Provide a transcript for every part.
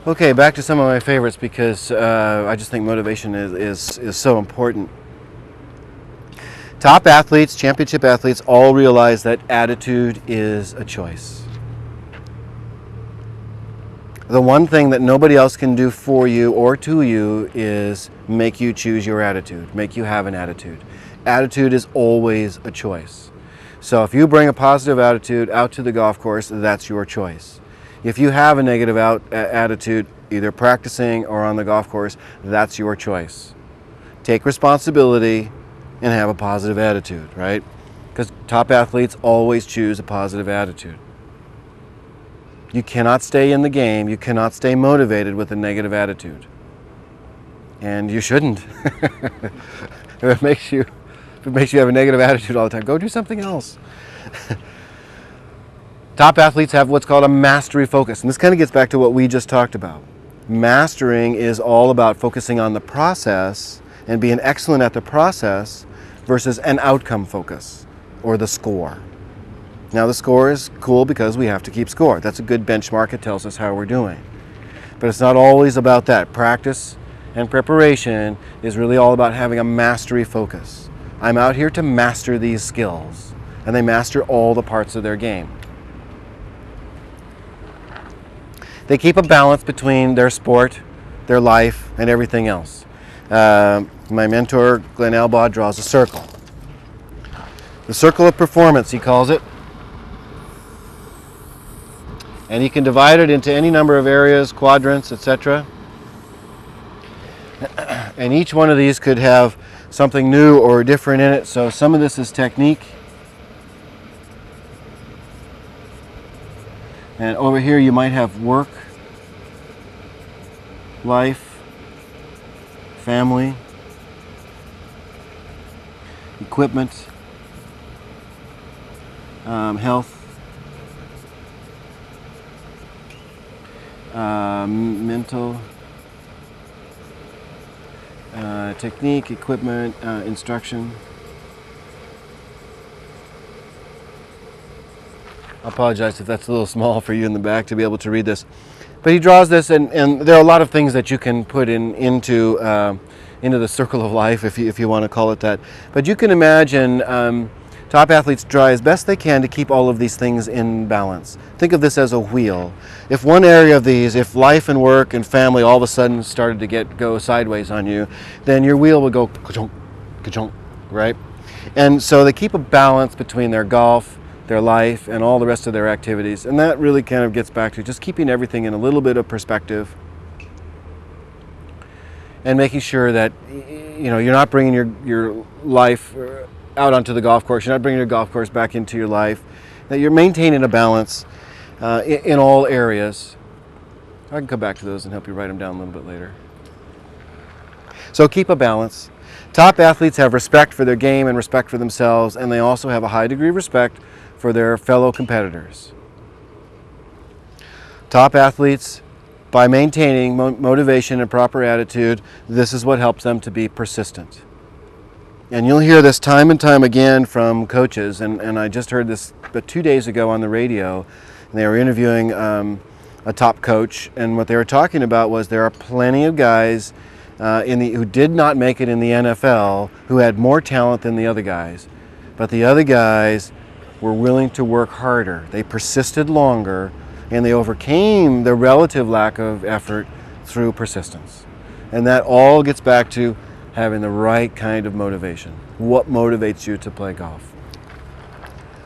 Okay, back to some of my favorites because I just think motivation is so important. Top athletes, championship athletes, all realize that attitude is a choice. The one thing that nobody else can do for you or to you is make you choose your attitude, make you have an attitude. Attitude is always a choice. So if you bring a positive attitude out to the golf course, that's your choice. If you have a negative attitude, either practicing or on the golf course, that's your choice. Take responsibility and have a positive attitude, right? Because top athletes always choose a positive attitude. You cannot stay in the game, you cannot stay motivated with a negative attitude. And you shouldn't. If it makes you have a negative attitude all the time, go do something else. Top athletes have what's called a mastery focus, and this kind of gets back to what we just talked about. Mastering is all about focusing on the process and being excellent at the process versus an outcome focus, or the score. Now the score is cool because we have to keep score. That's a good benchmark. It tells us how we're doing. But it's not always about that. Practice and preparation is really all about having a mastery focus. I'm out here to master these skills, and they master all the parts of their game. They keep a balance between their sport, their life, and everything else. My mentor, Glenn Albaugh, draws a circle. The circle of performance, he calls it. And he can divide it into any number of areas, quadrants, etc. And each one of these could have something new or different in it. So some of this is technique. And over here you might have work, life, family, equipment, health, mental, technique, equipment, instruction. I apologize if that's a little small for you in the back to be able to read this. But he draws this, and there are a lot of things that you can put into the circle of life, if you want to call it that. But you can imagine top athletes try as best they can to keep all of these things in balance. Think of this as a wheel. If one area of these, if life and work and family all of a sudden started to go sideways on you, then your wheel would go ka-chonk, ka-chonk, right? And so they keep a balance between their golf, their life, and all the rest of their activities. And that really kind of gets back to just keeping everything in a little bit of perspective and making sure that you're not bringing your life out onto the golf course, you're not bringing your golf course back into your life, that you're maintaining a balance in all areas. I can come back to those and help you write them down a little bit later. So keep a balance. Top athletes have respect for their game and respect for themselves, and they also have a high degree of respect for their fellow competitors. Top athletes, by maintaining motivation and proper attitude, this is what helps them to be persistent. And you'll hear this time and time again from coaches, and I just heard this about 2 days ago on the radio, and they were interviewing a top coach, and what they were talking about was there are plenty of guys who did not make it in the NFL who had more talent than the other guys, but the other guys were willing to work harder. They persisted longer, and they overcame the relative lack of effort through persistence. And that all gets back to having the right kind of motivation. What motivates you to play golf?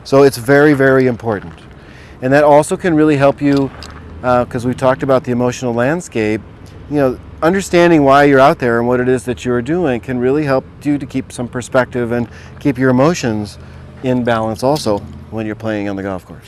So it's very, very important. And that also can really help you, because we talked about the emotional landscape, understanding why you're out there and what it is that you're doing can really help you to keep some perspective and keep your emotions in balance also when you're playing on the golf course.